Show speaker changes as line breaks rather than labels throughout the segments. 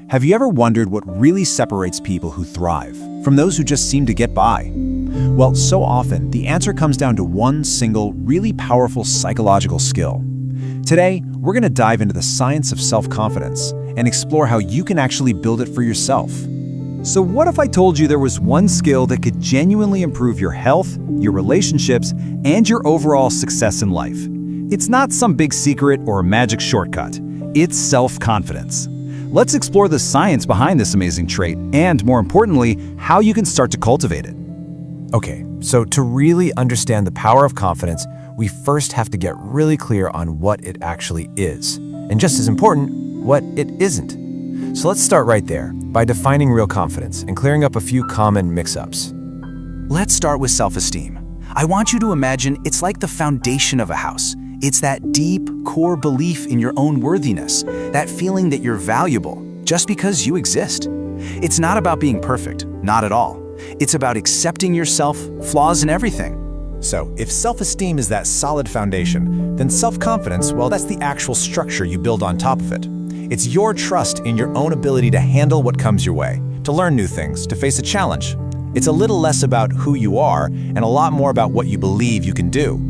Have you ever wondered what really separates people who thrive from those who just seem to get by? Well, so often, the answer comes down to one single, really powerful psychological skill. Today, we're going to dive into the science of self-confidence and explore how you can actually build it for yourself. So what if I told you there was one skill that could genuinely improve your health, your relationships, and your overall success in life? It's not some big secret or a magic shortcut. It's self-confidence. Let's explore the science behind this amazing trait and, more importantly, how you can start to cultivate it.
Okay, so to really understand the power of confidence, we first have to get really clear on what it actually is. And just as important, what it isn't. So let's start right there by defining real confidence and clearing up a few common mix-ups.
Let's start with self-esteem. I want you to imagine it's like the foundation of a house. It's that deep, core belief in your own worthiness, that feeling that you're valuable just because you exist. It's not about being perfect, not at all. It's about accepting yourself, flaws and everything.
So, if self-esteem is that solid foundation, then self-confidence, well, that's the actual structure you build on top of it. It's your trust in your own ability to handle what comes your way, to learn new things, to face a challenge. It's a little less about who you are and a lot more about what you believe you can do.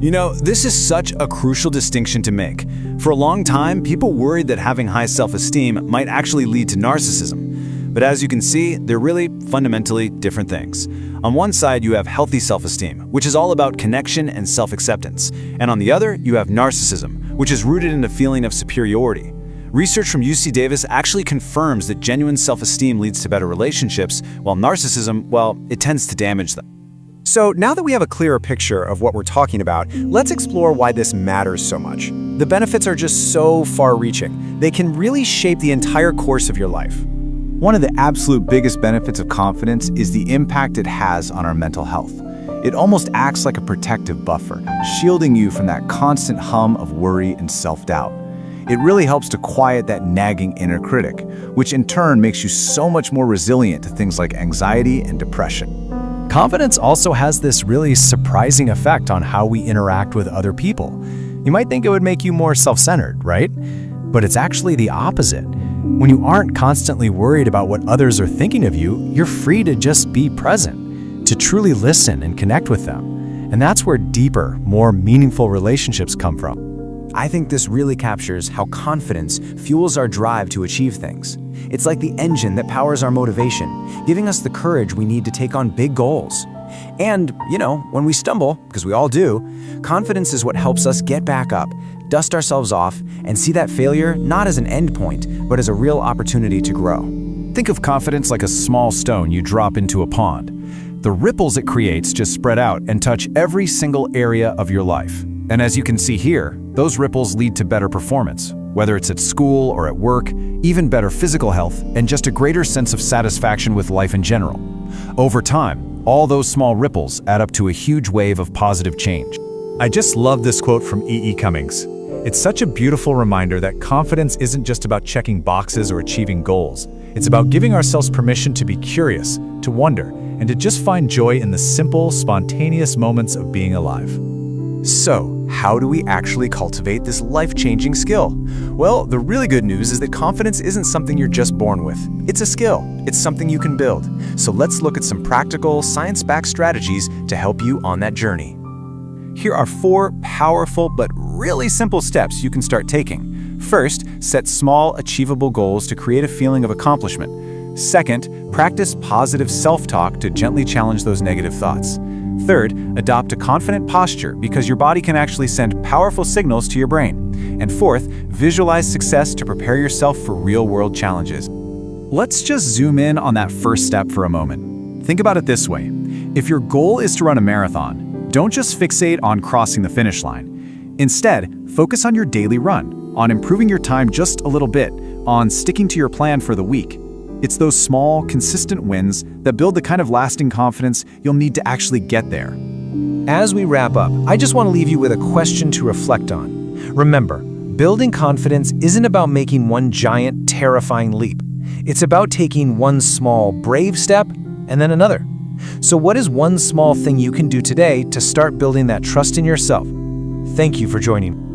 You know, this is such a crucial distinction to make. For a long time, people worried that having high self-esteem might actually lead to narcissism. But as you can see, they're really fundamentally different things. On one side, you have healthy self-esteem, which is all about connection and self-acceptance. And on the other, you have narcissism, which is rooted in a feeling of superiority. Research from UC Davis actually confirms that genuine self-esteem leads to better relationships, while narcissism, well, it tends to damage them.
So now that we have a clearer picture of what we're talking about, let's explore why this matters so much. The benefits are just so far-reaching. They can really shape the entire course of your life.
One of the absolute biggest benefits of confidence is the impact it has on our mental health. It almost acts like a protective buffer, shielding you from that constant hum of worry and self-doubt. It really helps to quiet that nagging inner critic, which in turn makes you so much more resilient to things like anxiety and depression.
Confidence also has this really surprising effect on how we interact with other people. You might think it would make you more self-centered, right? But it's actually the opposite. When you aren't constantly worried about what others are thinking of you, you're free to just be present, to truly listen and connect with them. And that's where deeper, more meaningful relationships come from.
I think this really captures how confidence fuels our drive to achieve things. It's like the engine that powers our motivation, giving us the courage we need to take on big goals. And, when we stumble, because we all do, confidence is what helps us get back up, dust ourselves off, and see that failure not as an end point, but as a real opportunity to grow.
Think of confidence like a small stone you drop into a pond. The ripples it creates just spread out and touch every single area of your life. And as you can see here, those ripples lead to better performance, whether it's at school or at work, even better physical health, and just a greater sense of satisfaction with life in general. Over time, all those small ripples add up to a huge wave of positive change.
I just love this quote from E.E. Cummings. It's such a beautiful reminder that confidence isn't just about checking boxes or achieving goals. It's about giving ourselves permission to be curious, to wonder, and to just find joy in the simple, spontaneous moments of being alive.
So, how do we actually cultivate this life-changing skill? Well, the really good news is that confidence isn't something you're just born with. It's a skill. It's something you can build. So let's look at some practical, science-backed strategies to help you on that journey.
Here are 4 powerful but really simple steps you can start taking. First, set small, achievable goals to create a feeling of accomplishment. Second, practice positive self-talk to gently challenge those negative thoughts. Third, adopt a confident posture because your body can actually send powerful signals to your brain. And fourth, visualize success to prepare yourself for real-world challenges. Let's just zoom in on that first step for a moment. Think about it this way. If your goal is to run a marathon, don't just fixate on crossing the finish line. Instead, focus on your daily run, on improving your time just a little bit, on sticking to your plan for the week. It's those small, consistent wins that build the kind of lasting confidence you'll need to actually get there.
As we wrap up, I just want to leave you with a question to reflect on. Remember, building confidence isn't about making one giant, terrifying leap. It's about taking one small, brave step and then another. So what is one small thing you can do today to start building that trust in yourself? Thank you for joining me.